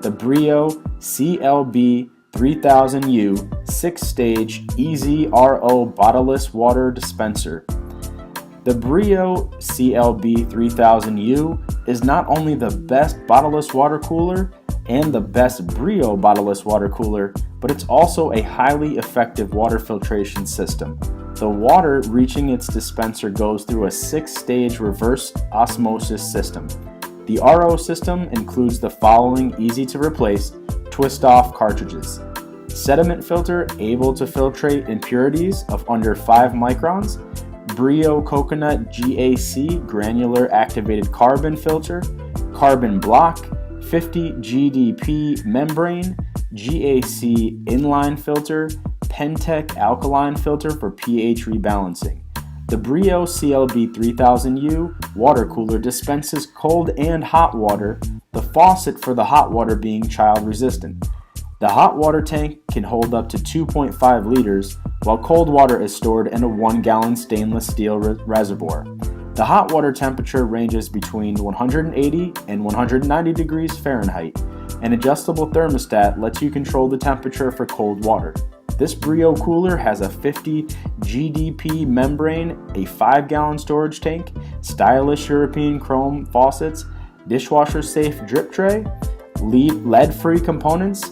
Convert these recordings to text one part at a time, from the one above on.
the Brio CLB3000U 6Stage Easy RO Bottleless Water Dispenser. The Brio CLB3000U is not only the best bottleless water cooler and the best Brio bottleless water cooler, but it's also a highly effective water filtration system. The water reaching its dispenser goes through a 6-stage reverse osmosis system. The RO system includes the following easy-to-replace, twist-off cartridges: sediment filter able to filtrate impurities of under 5 microns, Brio Coconut GAC granular activated carbon filter, carbon block, 50 GPD Membrane, GAC Inline Filter, Pentek Alkaline filter for pH rebalancing. The Brio CLB3000U Water Cooler dispenses cold and hot water, the faucet for the hot water being child resistant. The hot water tank can hold up to 2.5 liters, while cold water is stored in a 1-gallon stainless steel reservoir. The hot water temperature ranges between 180 and 190 degrees Fahrenheit. An adjustable thermostat lets you control the temperature for cold water. This Brio cooler has a 50 GPD membrane, a 5-gallon storage tank, stylish European chrome faucets, dishwasher-safe drip tray, lead-free components,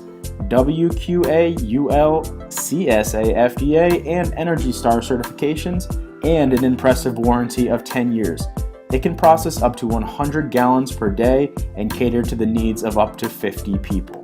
WQA, UL, CSA, FDA, and Energy Star certifications, and an impressive warranty of 10 years. It can process up to 100 gallons per day and cater to the needs of up to 50 people.